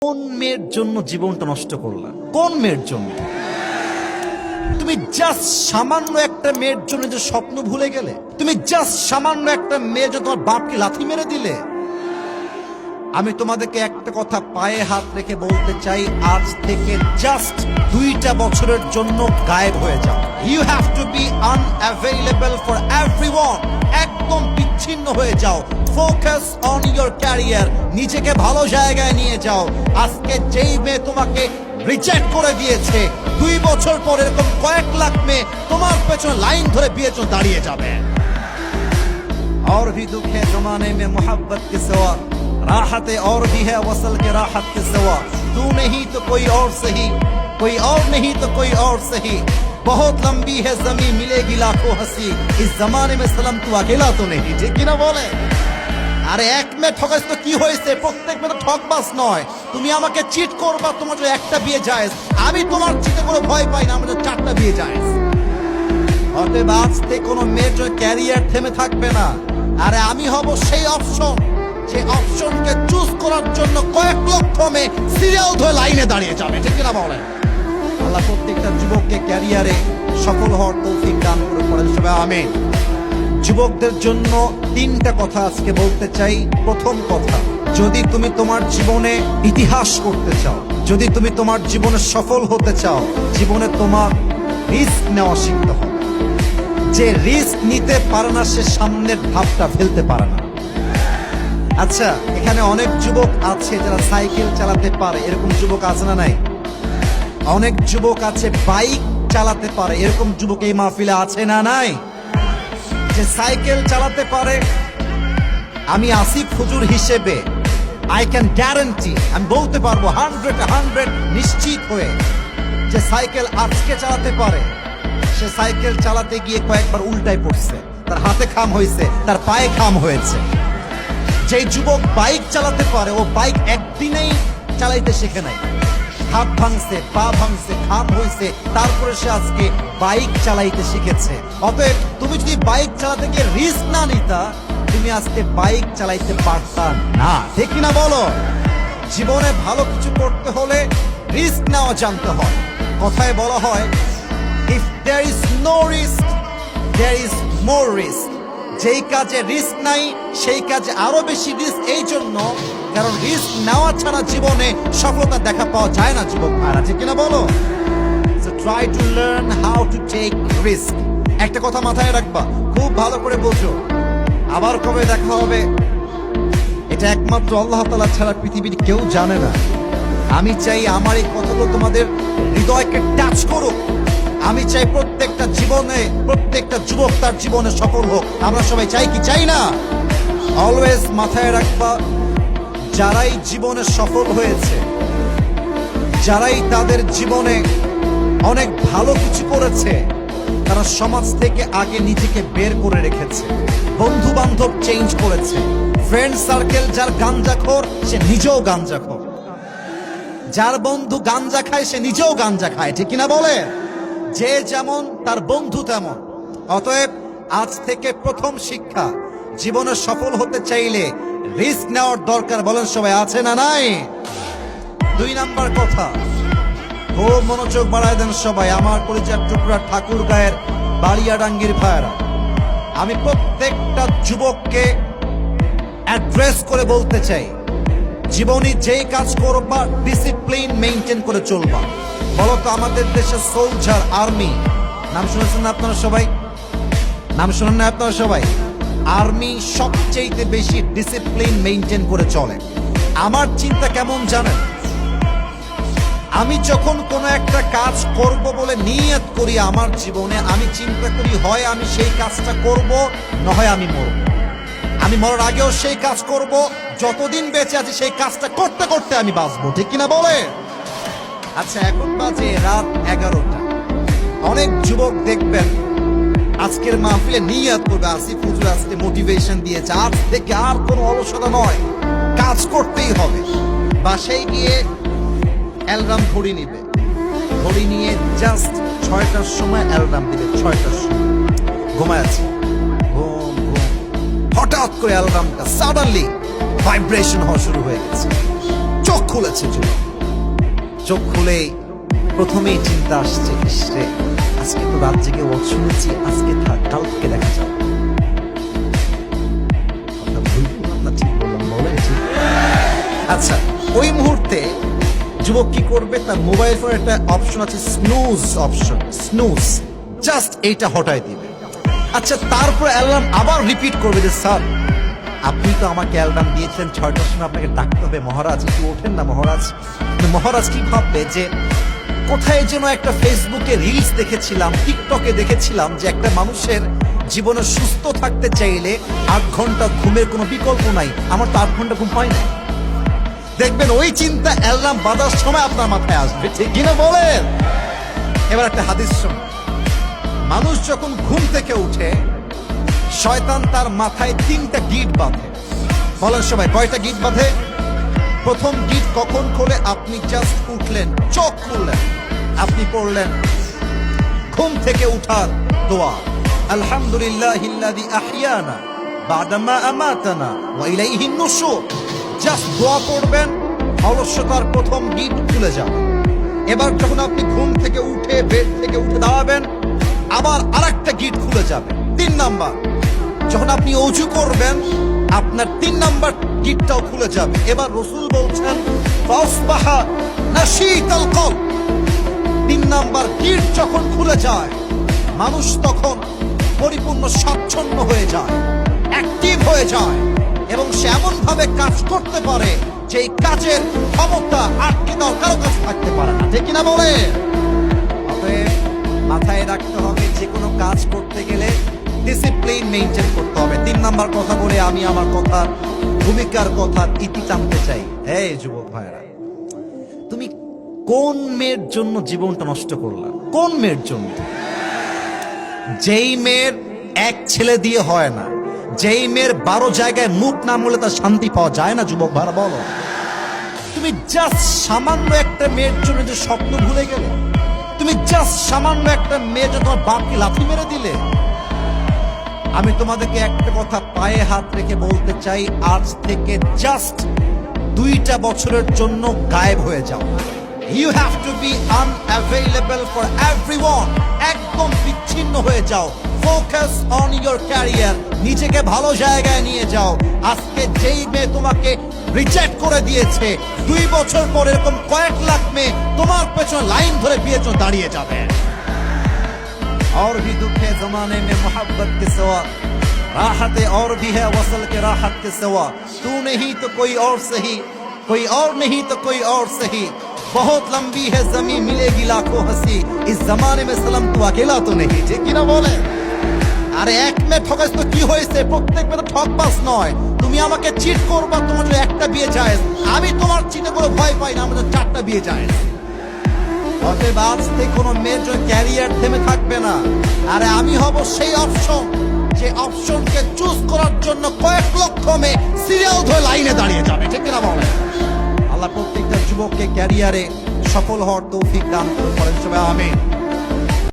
কোন মেয়ের জন্য জীবনটা নষ্ট করলা? কোন মেয়ের জন্য? তুমি জাস্ট সামান্য একটা মেয়ের জন্য যে স্বপ্ন ভুলে গেলে? তুমি জাস্ট সামান্য একটা মেয়ের জন্য তোমার বাপকে লাথি মেরে দিলে? আমি তোমাদেরকে একটা কথা পায়ে হাত রেখে বলতে চাই, আজ থেকে জাস্ট 2টা বছরের জন্য গায়েব হয়ে যাও। You have to be unavailable for everyone. একদম বিচ্ছিন্ন হয়ে যাও। Focus on your career. নিজেকে ভালো জায়গায় নিয়ে যাও। আজকে যেই মেয়ে তোমাকে রিজেক্ট করে দিয়েছে, 2 বছর পর এরকম কয়েক লাখ মেয়ে তোমার পেছনে লাইন ধরে বিয়ের জন্য দাঁড়িয়ে যাবে। और भी दुख है जमाने में मोहब्बत के सिवा, राहत और भी है वसल के राहत के सिवा। तू नहीं तो कोई और सही, कोई और नहीं तो कोई और सही। बहुत लंबी है जमीन मिलेगी लाखों हंसी, इस जमाने में सलाम तू अकेला तो नहीं। ঠিক কি না বলে? আরে এক মেয়ে ঠকাস তো কি হয়েছে? প্রত্যেক মেয়ে তো ঠকবাস নয়। তুমি আমাকে চিট করবা, তোমার যদি একটা বিয়ে জায়েজ। আমি তোমার চিটে কোনো ভয় পাই না, আমার 4টা বিয়ে জায়েজ। অতএব আজ থেকে কোনো মেয়ের জন্য ক্যারিয়ার থেমে থাকবে না। আরে আমি হব সেই অপশন, যে অপশনকে চুজ করার জন্য কয়েক লক্ষ মেয়ে সিরিয়াল ধরে লাইনে দাঁড়িয়ে যাবে। ঠিক কিনা বলেন? আল্লাহ প্রত্যেকটা যুবককে ক্যারিয়ারে সফল হওয়ার তৌফিক দান করে পড়েন সবাই আমিন। যুবকদের জন্য 3টা কথা আজকে বলতে চাই। প্রথম কথা, যদি তুমি তোমার জীবনে ইতিহাস করতে চাও, যদি তুমি তোমার জীবনে সফল হতে চাও, জীবনে তোমার রিস্ক নেওয়া শিখতে হবে। যে রিস্ক নিতে পারে না সে সামনের ধাপটা ফেলতে পারে না। আচ্ছা, এখানে অনেক যুবক আছে যারা সাইকেল চালাতে পারে, এরকম যুবক আছে না নাই? অনেক যুবক আছে বাইক চালাতে পারে, এরকম যুবক এই মাহফিলে আছে না নাই? যে সাইকেল চালাতে পারে, আমি আসিফ হুজুর হিসেবে আই ক্যান গ্যারান্টি, আমি বলতে পারবো 100 নিশ্চিত হয়ে, যে সাইকেল আজকে চালাতে পারে, সে সাইকেল চালাতে গিয়ে কয়েকবার উল্টায় পড়ছে, তার হাতে খাম হয়েছে, তার পায়ে খাম হয়েছে। যে যুবক বাইক চালাতে পারে, ও বাইক একদিনেই চালাইতে শিখে নাই, হাত ভাঙছে, পা ভাঙছে, খাম হয়েছে, তারপরে সে আজকে বাইক চালাইতে শিখেছে। অতএব তুমি যদি বাইক চালাতে গিয়ে রিস্ক না নিতা, তুমি আজকে বাইক চালাইতে পারতা না। ঠিক কিনা বলো? জীবনে ভালো কিছু করতে হলে রিস্ক নেওয়া জানতে হয়। কথায় বলা হয়, if there is no risk, there is more risk. যেই কাজে রিস্ক নাই সেই কাজে আরো বেশি রিস্ক। এই জন্য, কারণ রিস্ক নেওয়া ছাড়া জীবনে সফলতা দেখা পাওয়া যায় না যুবক ভাইরা। ঠিক কিনা বলো? So try to learn how to take risk. একটা কথা মাথায় রাখবা, খুব ভালো করে বোঝো। আবার কবে দেখা হবে এটা একমাত্র আল্লাহ তাআলা ছাড়া পৃথিবীর কেউ জানে না। আমি চাই আমার এই কথাগুলো তোমাদের হৃদয়কে টাচ করুক। আমি চাই প্রত্যেকটা জীবনে, প্রত্যেকটা যুবক তার জীবনে সফল হোক। আমরা সবাই চাই কি চাই না? অলওয়েজ মাথায় রাখবা, যারাই জীবনে সফল হয়েছে, যারাই তাদের জীবনে অনেক ভালো কিছু করেছে, তারা সমাজ থেকে আগে নিজেকে বের করে রেখেছে, বন্ধু বান্ধব চেঞ্জ করেছে। ফ্রেন্ড সার্কেল যার গাঞ্জাখোর, সে নিজেও গাঞ্জাখোর। যার বন্ধু গাঞ্জা খায়, সে নিজেও গাঞ্জা খায়। ঠিক কিনা বলে? যে যেমন তার বন্ধু তেমন। অতএব আজ থেকে প্রথম শিক্ষা, জীবনে সফল হতে চাইলে রিস্ক নেওয়ার দরকার। বলেন সবাই, আছে না নাই? 2 নাম্বার কথা, খুব মনোযোগ বাড়ায় দেন সবাই। আমার পরিচয় টুকরা ঠাকুর গায়ের বালিয়াডাঙ্গির ভাইরা, আমি প্রত্যেকটা যুবককে অ্যাড্রেস করে বলতে চাই, জীবনে যেই কাজ করবা ডিসিপ্লিন মেইনটেইন করে চলবা। বলতো আমাদের দেশের সোলজার, আর্মি, নাম শুনেছেন না আপনারা সবাই? নাম শুনেন না আপনারা সবাই? আর্মি সবচেয়ে বেশি ডিসিপ্লিন মেইনটেইন করে চলে। আমার চিন্তা কেমন জানেন? আমি যখন কোনো একটা কাজ করব বলে নিয়ত করি আমার জীবনে, আমি চিন্তা করি হয় আমি সেই কাজটা করব, না হয় আমি মরব। আমি মরার আগেও সেই কাজ করব, যতদিন বেঁচে আছি সেই কাজটা করতে করতে আমি বাঁচবো। ঠিক কিনা বলে? আচ্ছা, এখন বাজে রাত 11টা। অনেক যুবক দেখবেন আজকের মাহফিলে নিয়ত করবে, আসিফ হুজুর আজকে মোটিভেশন দিয়েছে, আজ থেকে আর কোনো অলসতা নয়, কাজ করতেই হবে। বাসায় গিয়ে অ্যালবাম ঘড়ি নিবে, ঘড়ি নিয়ে জাস্ট 6টার সময় অ্যালবাম দিবে, 6টার সময় ঘুমায় আছে, ঘুম ঘুম, হঠাৎ করে অ্যালবামটা সাডেনলি ভাইব্রেশন হওয়া শুরু হয়ে গেছে। চোখ খুলেছে যুবক। চোখ খুলেই প্রথমেই চিন্তা আসছে, ইসরে আজকে তো রাত জেগে ওয়াজ শুনেছি, আজকে থাক, কাল থেকে দেখা যাবে। কথা ভুল বললাম না ঠিক বললাম? বলেন ঠিক। আচ্ছা, ওই মুহূর্তে যুবক কি করবে? তার মোবাইল ফোনে একটা অপশন আছে, স্নুজ অপশন, স্নুজ, জাস্ট এইটা হটায় দিবে। আচ্ছা, তারপর অ্যালার্ম আবার রিপিট করবে যে স্যার আপনি তো আমাকে অ্যালার্ম দিয়েছেন 6টার সময়, আপনাকে ডাকতে হবে মহারাজ, একটু ওঠেন না মহারাজ। মহারাজ কি ভাববে যে কোথায় যেন একটা ফেসবুকে রিলস দেখেছিলাম, টিকটকে দেখেছিলাম যে একটা মানুষের জীবনে সুস্থ থাকতে চাইলে 8 ঘন্টা ঘুমের কোনো বিকল্প নাই, আমার তো 8 ঘন্টা ঘুম হয় না। দেখবেন ওই চিন্তা অ্যালার্ম বাজার সময় আপনার মাথায় আসবে, ঠিক কিনা বলেন? এবার একটা হাদিস শুনুন। মানুষ যখন ঘুম থেকে উঠে শয়তান তার মাথায় 3টা গিট বাঁধে। বলেন সবাই, কয়টা গিট বাঁধে? প্রথম গিট কখন খোলে? আপনি জাস্ট উঠলেন, চোখ খুললেন, আপনি পড়লেন ঘুম থেকে উঠার দোয়া, আলহামদুলিল্লাহিল্লাযী আহইয়ানা বা'দা মা আমাতানা ওয়া ইলাইহিন নুশুর। জাস্ট দোয়া পড়বেন, অলস্যতার প্রথম গিট খুলে যাবে। এবার যখন আপনি ঘুম থেকে উঠে বেড থেকে উঠে দাঁড়াবেন, আবার আরেকটা গিট খুলে যাবে। 3 নাম্বার, যখন আপনি ওযু করবেন আপনার 3 নাম্বার গিটটাও খুলে যাবে। এবার রাসূল বলছেন ফাসবাহা নাশীতাল কলব। 3 নাম্বার গিট যখন খুলে যায়, মানুষ তখন পরিপূর্ণ স্বাচ্ছন্দ্য হয়ে যায়, অ্যাক্টিভ হয়ে যায়, এবং সে এমন ভাবে কাজ করতে পারে যে এই কাজের ক্ষমতা আটকে দেওয়ার কারো কাছে থাকতে পারে না, ঠিক কিনা বলে? অতএব মাথায় রাখতে হবে, যে কোনো কাজ করতে গেলে ডিসিপ্লিন মেইনটেইন করতে হবে। 3 নাম্বার কথা বলে আমি আমার কথার ভূমিকার কথার ইতি টানতে চাই। এই যুবক ভাইরা, তুমি কোন মেয়ের জন্য জীবনটা নষ্ট করলা? কোন মেয়ের জন্য? যেই মেয়ের এক ছেলে দিয়ে হয় না, যেই মেয়ের 12 জায়গায় মুখ না মলে তার শান্তি পাওয়া যায় না। যুবক ভাইরা বলো, তুমি জাস্ট সামান্য একটা মেয়ের জন্য যে স্বপ্ন ভুলে গেলে, তুমি জাস্ট সামান্য একটা মেয়ের জন্য তোমার বাপকে লাথি মেরে দিলে। আমি তোমাদেরকে একটা কথা পায়ে হাত রেখে বলতে চাই, আজ থেকে জাস্ট 2টা বছরের জন্য গায়েব হয়ে যাও। You have to be unavailable for everyone. একদম বিচ্ছিন্ন হয়ে যাও। Focus on your career. নিজেকে ভালো জায়গায় নিয়ে যাও। আজকে যেই মেয়ে তোমাকে রিজেক্ট করে দিয়েছে, 2 বছর পর এরকম কয়েক লাখ মেয়ে তোমার পেছনে লাইন ধরে বিয়ের জন্য দাঁড়িয়ে যাবে। और भी दुख है जमाने में मोहब्बत के सिवा, राहत और भी है वसल के राहत के सिवा, तू नहीं तो कोई और सही, कोई और नहीं तो कोई और सही, बहुत लंबी है जमीन मिलेगी लाखों हंसी, इस जमाने में सलम तू अकेला तो नहीं। ठीक কি না বলে? আরে এক মেয়ে ঠকাইছ তো কি হয়েছে? প্রত্যেক মেয়ে তো ঠকবাজ নয়। তুমি আমাকে চিট করবা, তোমার জন্য একটা বিয়ে জায়েজ। আমি তোমার চিটে করে ভয় পাই না, আমাদের 4টা বিয়ে জায়েজ। অতএব আজ থেকে কোনো মেয়ের জন্য ক্যারিয়ার থেমে থাকবে না। আরে আমি হব সেই অপশন, যে অপশনকে চুজ করার জন্য কয়েক লক্ষ মেয়ে সিরিয়াল ধরে লাইনে দাঁড়িয়ে যাবে। ঠিক কিনা বলে? আল্লাহ প্রত্যেকটা যুবককে ক্যারিয়ারে সফল হওয়ার তৌফিক দান করুন। সবাই আমিন।